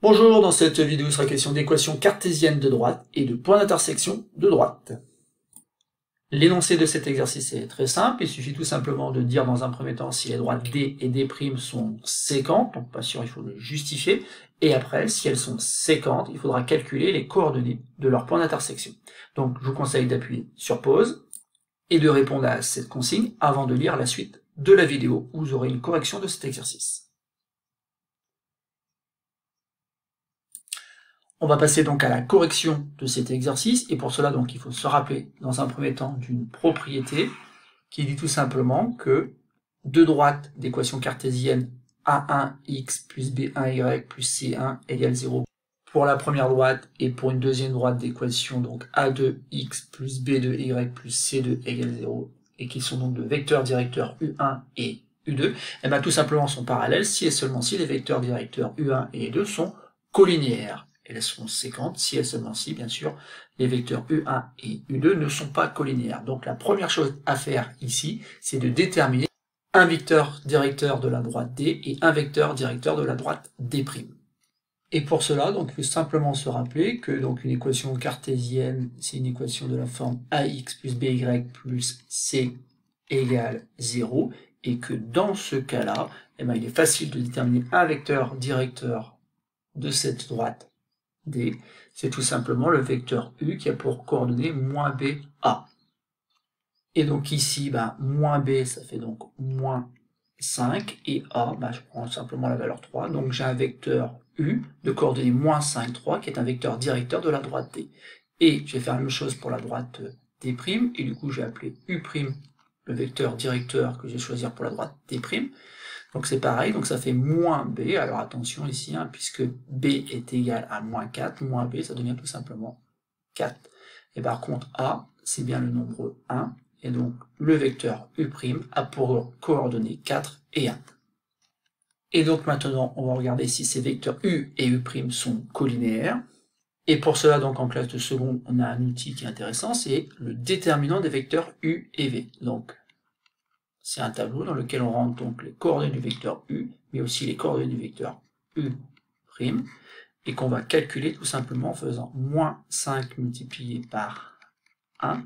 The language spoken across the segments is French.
Bonjour, dans cette vidéo il sera question d'équations cartésiennes de droite et de points d'intersection de droite. L'énoncé de cet exercice est très simple, il suffit tout simplement de dire dans un premier temps si les droites D et D' sont séquentes, donc pas sûr, il faut le justifier, et après, si elles sont séquentes, il faudra calculer les coordonnées de leur point d'intersection. Donc je vous conseille d'appuyer sur pause et de répondre à cette consigne avant de lire la suite de la vidéo où vous aurez une correction de cet exercice. On va passer donc à la correction de cet exercice, et pour cela donc il faut se rappeler dans un premier temps d'une propriété qui dit tout simplement que deux droites d'équation cartésienne A1x plus B1y plus C1 égale 0 pour la première droite, et pour une deuxième droite d'équation donc A2x plus B2y plus C2 égale 0, et qui sont donc de vecteurs directeurs U1 et U2, et bien tout simplement sont parallèles si et seulement si les vecteurs directeurs U1 et U2 sont collinéaires. Elles sont séquentes si et seulement si, bien sûr, les vecteurs U1 et U2 ne sont pas collinéaires. Donc la première chose à faire ici, c'est de déterminer un vecteur directeur de la droite D et un vecteur directeur de la droite D'. Et pour cela, donc, il faut simplement se rappeler que donc, une équation cartésienne, c'est une équation de la forme AX plus BY plus C égale 0, et que dans ce cas-là, eh ben, il est facile de déterminer un vecteur directeur de cette droite D, c'est tout simplement le vecteur U qui a pour coordonnée moins BA. Et donc ici, moins B, ça fait donc moins 5, et A, je prends simplement la valeur 3, donc j'ai un vecteur U de coordonnée moins 5, 3, qui est un vecteur directeur de la droite D. Et je vais faire la même chose pour la droite D', et du coup je vais appeler U', le vecteur directeur que je vais choisir pour la droite D'. Donc c'est pareil, donc ça fait moins B, alors attention ici, puisque B est égal à moins 4, moins B, ça devient tout simplement 4. Et par contre, A, c'est bien le nombre 1, et donc le vecteur U' a pour coordonnées 4 et 1. Et donc maintenant, on va regarder si ces vecteurs U et U' sont collinéaires. Et pour cela, donc en classe de seconde, on a un outil qui est intéressant, c'est le déterminant des vecteurs U et V. Donc c'est un tableau dans lequel on rentre donc les coordonnées du vecteur U, mais aussi les coordonnées du vecteur U', et qu'on va calculer tout simplement en faisant moins 5 multiplié par 1,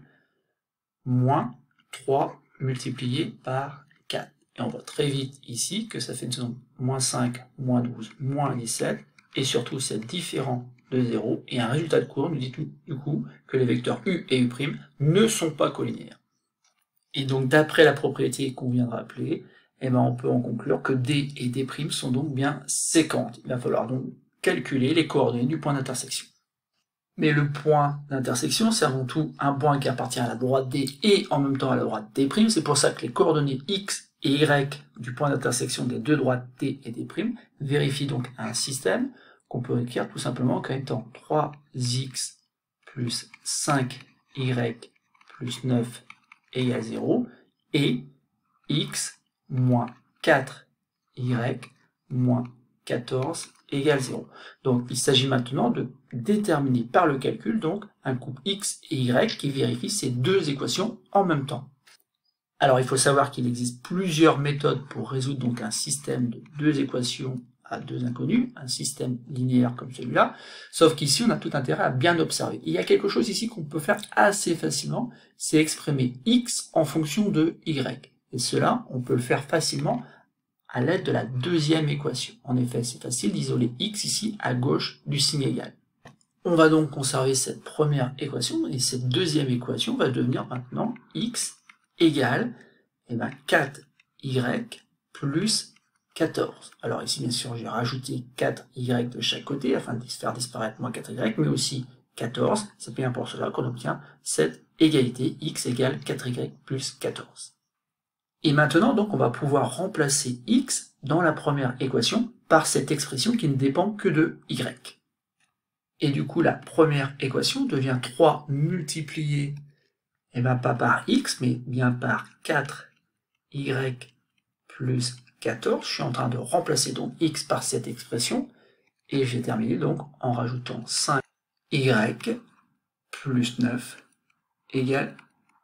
moins 3 multiplié par 4. Et on voit très vite ici que ça fait donc moins 5, moins 12, moins 17, et surtout c'est différent de 0, et un résultat de courbe nous dit du coup que les vecteurs U et U' ne sont pas collinéaires. Et donc, d'après la propriété qu'on vient de rappeler, on peut en conclure que D et D' sont donc bien séquentes. Il va falloir donc calculer les coordonnées du point d'intersection. Mais le point d'intersection, c'est avant tout un point qui appartient à la droite D et en même temps à la droite D'. C'est pour ça que les coordonnées X et Y du point d'intersection des deux droites D et D' vérifient donc un système qu'on peut écrire tout simplement comme étant 3x plus 5y plus 9 égale 0, et x moins 4y moins 14 égale 0. Donc il s'agit maintenant de déterminer par le calcul donc un couple x et y qui vérifie ces deux équations en même temps. Alors il faut savoir qu'il existe plusieurs méthodes pour résoudre donc un système de deux équations à deux inconnus, un système linéaire comme celui-là, sauf qu'ici on a tout intérêt à bien observer. Il y a quelque chose ici qu'on peut faire assez facilement, c'est exprimer x en fonction de y. Et cela, on peut le faire facilement à l'aide de la deuxième équation. En effet, c'est facile d'isoler x ici à gauche du signe égal. On va donc conserver cette première équation, et cette deuxième équation va devenir maintenant x égale 4y plus 14. Alors ici, bien sûr, j'ai rajouté 4y de chaque côté afin de faire disparaître moins 4y, mais aussi 14. C'est bien pour cela qu'on obtient cette égalité x égale 4y plus 14. Et maintenant, donc, on va pouvoir remplacer x dans la première équation par cette expression qui ne dépend que de y. Et du coup, la première équation devient 3 multiplié, pas par x, mais bien par 4y plus 14, je suis en train de remplacer donc x par cette expression, et j'ai terminé donc en rajoutant 5y plus 9 égale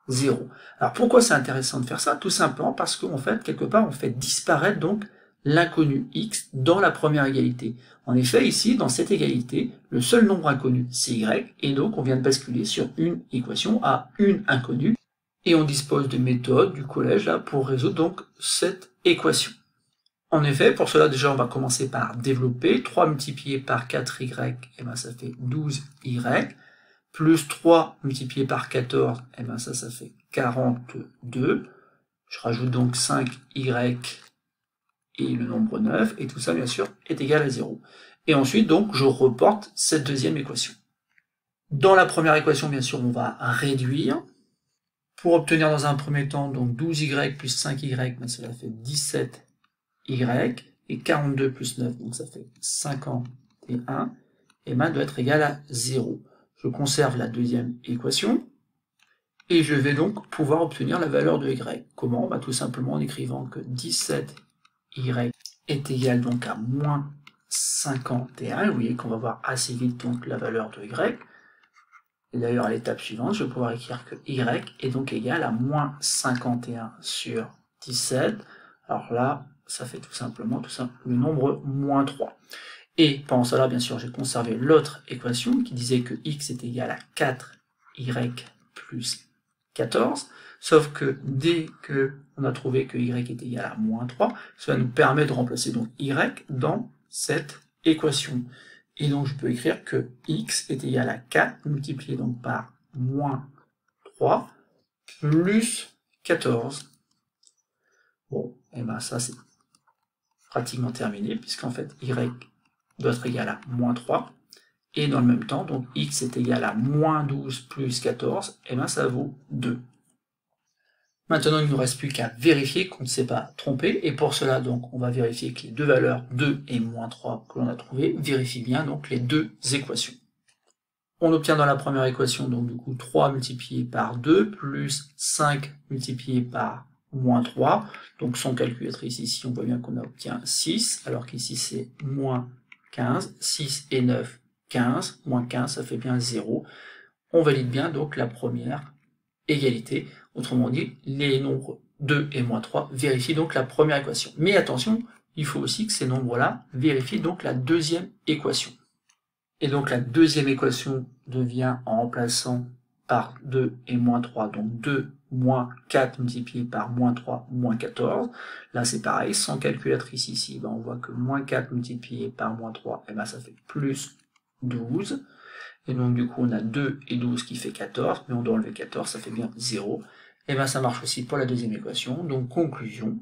0. Alors pourquoi c'est intéressant de faire ça? Tout simplement parce qu'en fait, quelque part, on fait disparaître donc l'inconnu x dans la première égalité. En effet, ici, dans cette égalité, le seul nombre inconnu, c'est y, et donc on vient de basculer sur une équation à une inconnue, et on dispose de méthodes du collège là pour résoudre donc cette équation. En effet, pour cela, déjà, on va commencer par développer. 3 multiplié par 4y, et ben, ça fait 12y, plus 3 multiplié par 14, et ben, ça fait 42. Je rajoute donc 5y et le nombre 9, et tout ça, bien sûr, est égal à 0. Et ensuite, donc, je reporte cette deuxième équation. Dans la première équation, bien sûr, on va réduire. Pour obtenir dans un premier temps, donc 12y plus 5y, ben, cela fait 17y, et 42 plus 9, donc ça fait 51, et ben, doit être égal à 0. Je conserve la deuxième équation, et je vais donc pouvoir obtenir la valeur de y. Comment? Bah, tout simplement en écrivant que 17y est égal donc à moins 51. Vous voyez qu'on va voir assez vite donc la valeur de y. Et d'ailleurs, à l'étape suivante, je vais pouvoir écrire que y est donc égal à moins 51 sur 17. Alors là, ça fait tout simplement le nombre moins 3. Et pendant cela, bien sûr, j'ai conservé l'autre équation qui disait que x est égal à 4y plus 14, sauf que dès qu'on a trouvé que y est égal à moins 3, cela nous permet de remplacer donc y dans cette équation. Et donc je peux écrire que x est égal à 4 multiplié donc par moins 3 plus 14. Bon, et ben ça c'est pratiquement terminé, puisqu'en fait y doit être égal à moins 3. Et dans le même temps, donc x est égal à moins 12 plus 14, et bien ça vaut 2. Maintenant, il ne nous reste plus qu'à vérifier qu'on ne s'est pas trompé, et pour cela, donc, on va vérifier que les deux valeurs 2 et moins 3 que l'on a trouvées vérifient bien donc les deux équations. On obtient dans la première équation, donc du coup, 3 multiplié par 2, plus 5 multiplié par moins 3, donc sans calculatrice ici, on voit bien qu'on obtient 6, alors qu'ici c'est moins 15, 6 et 9, 15, moins 15, ça fait bien 0. On valide bien donc la première égalité. Autrement dit, les nombres 2 et moins 3 vérifient donc la première équation. Mais attention, il faut aussi que ces nombres-là vérifient donc la deuxième équation. Et donc la deuxième équation devient, en remplaçant par 2 et moins 3, donc 2 moins 4 multiplié par moins 3, moins 14. Là c'est pareil, sans calculatrice ici, ben on voit que moins 4 multiplié par moins 3, et ben ça fait plus 12. Et donc du coup on a 2 et 12 qui fait 14, mais on doit enlever 14, ça fait bien 0. Et bien ça marche aussi pour la deuxième équation. Donc conclusion,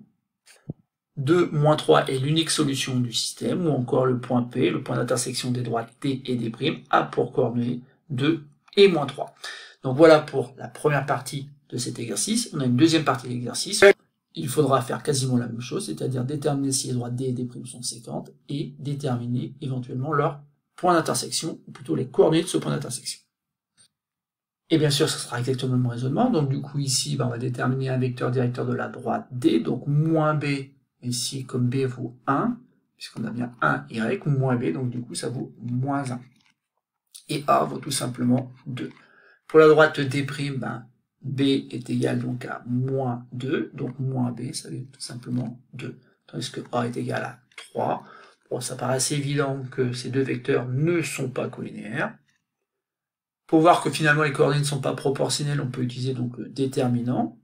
2 moins 3 est l'unique solution du système, ou encore le point P, le point d'intersection des droites T et des primes, a pour coordonnées 2 et moins 3. Donc voilà pour la première partie de cet exercice. On a une deuxième partie de l'exercice. Il faudra faire quasiment la même chose, c'est-à-dire déterminer si les droites D et D' sont séquentes, et déterminer éventuellement leur point d'intersection, ou plutôt les coordonnées de ce point d'intersection. Et bien sûr, ce sera exactement le même raisonnement. Donc du coup, ici, on va déterminer un vecteur directeur de la droite D, donc moins B, ici, comme B vaut 1, puisqu'on a bien 1y, ou moins B, donc du coup, ça vaut moins 1. Et A vaut tout simplement 2. Pour la droite D', B est égal donc à moins 2, donc moins B, ça veut tout simplement 2. Tandis que A est égal à 3. Bon, ça paraît assez évident que ces deux vecteurs ne sont pas collinéaires. Pour voir que finalement les coordonnées ne sont pas proportionnelles, on peut utiliser donc le déterminant.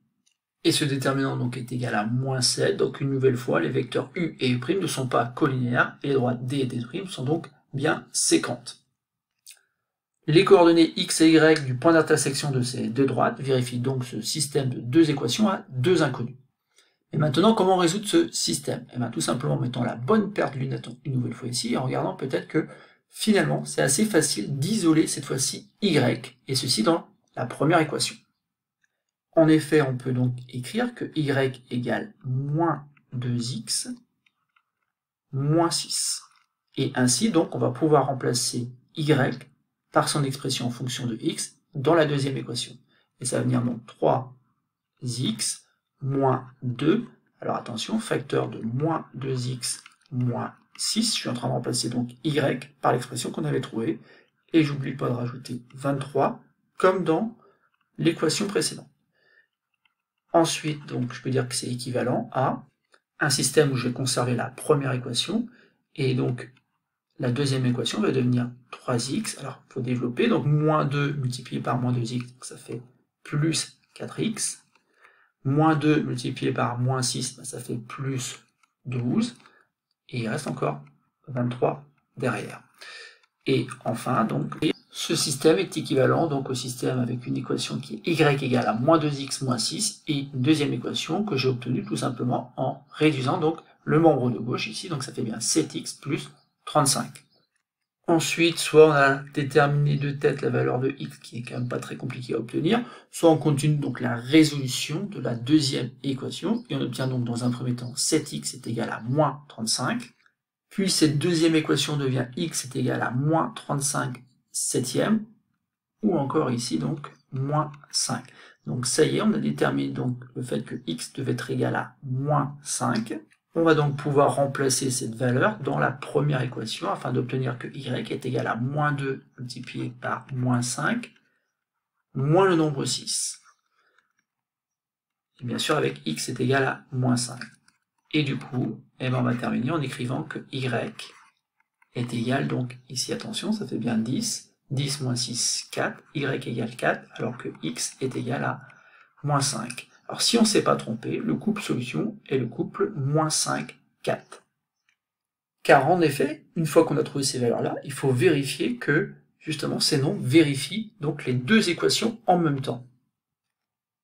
Et ce déterminant donc est égal à moins 7. Donc une nouvelle fois, les vecteurs U et U' ne sont pas collinéaires, et les droites D et D' sont donc bien séquentes. Les coordonnées x et y du point d'intersection de ces deux droites vérifient donc ce système de deux équations à deux inconnues. Et maintenant, comment résoudre ce système? Et bien tout simplement en mettant la bonne paire de lunettes une nouvelle fois ici, et en regardant peut-être que finalement, c'est assez facile d'isoler cette fois-ci y, et ceci dans la première équation. En effet, on peut donc écrire que y égale moins 2x moins 6. Et ainsi, donc, on va pouvoir remplacer y par son expression en fonction de x dans la deuxième équation. Et ça va venir donc 3x moins 2. Alors attention, facteur de moins 2x moins 6. Je suis en train de remplacer donc y par l'expression qu'on avait trouvée. Et j'oublie pas de rajouter 23, comme dans l'équation précédente. Ensuite, donc, je peux dire que c'est équivalent à un système où je vais conserver la première équation, et donc la deuxième équation va devenir 3x, alors il faut développer, donc moins 2 multiplié par moins 2x, donc ça fait plus 4x, moins 2 multiplié par moins 6, ça fait plus 12, et il reste encore 23 derrière. Et enfin, donc, ce système est équivalent donc au système avec une équation qui est y égale à moins 2x moins 6 et une deuxième équation que j'ai obtenue tout simplement en réduisant donc le membre de gauche ici, donc ça fait bien 7x plus 35. Ensuite, soit on a déterminé de tête la valeur de x qui est quand même pas très compliqué à obtenir, soit on continue donc la résolution de la deuxième équation et on obtient donc dans un premier temps 7x est égal à moins 35. Puis cette deuxième équation devient x est égal à moins 35 septième, ou encore ici donc moins 5. Donc ça y est, on a déterminé donc le fait que x devait être égal à moins 5. On va donc pouvoir remplacer cette valeur dans la première équation afin d'obtenir que y est égal à moins 2 multiplié par moins 5, moins le nombre 6. Et bien sûr avec x est égal à moins 5. Et du coup, on va terminer en écrivant que y est égal, donc ici attention, ça fait bien 10, 10 moins 6, 4, y égale 4, alors que x est égal à moins 5. Alors si on ne s'est pas trompé, le couple solution est le couple moins 5, 4. Car en effet, une fois qu'on a trouvé ces valeurs-là, il faut vérifier que, justement, ces nombres vérifient donc les deux équations en même temps.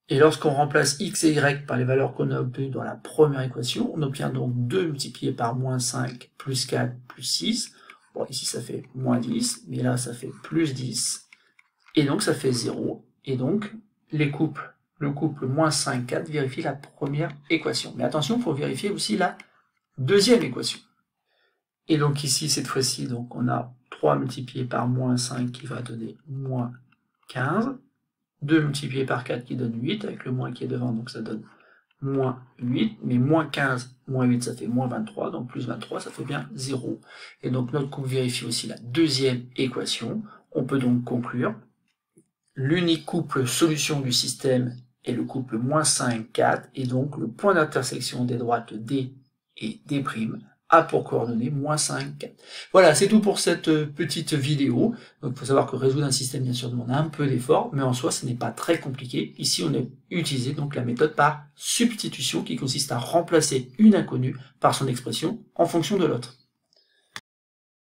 Et lorsqu'on remplace x et y par les valeurs qu'on a obtenues dans la première équation, on obtient donc 2 multiplié par moins 5 plus 4 plus 6. Bon, ici ça fait moins 10, mais là ça fait plus 10. Et donc ça fait 0. Et donc le couple moins 5, 4 vérifie la première équation. Mais attention, il faut vérifier aussi la deuxième équation. Et donc ici, cette fois-ci, donc on a 3 multiplié par moins 5 qui va donner moins 15. 2 multiplié par 4 qui donne 8, avec le moins qui est devant, donc ça donne moins 8, mais moins 15, moins 8, ça fait moins 23, donc plus 23, ça fait bien 0. Et donc notre couple vérifie aussi la deuxième équation. On peut donc conclure, l'unique couple solution du système est le couple moins 5, 4, et donc le point d'intersection des droites D et D' a pour coordonnées moins 5, 4. Voilà, c'est tout pour cette petite vidéo. Donc il faut savoir que résoudre un système, bien sûr, demande un peu d'effort, mais en soi, ce n'est pas très compliqué. Ici, on a utilisé donc la méthode par substitution qui consiste à remplacer une inconnue par son expression en fonction de l'autre.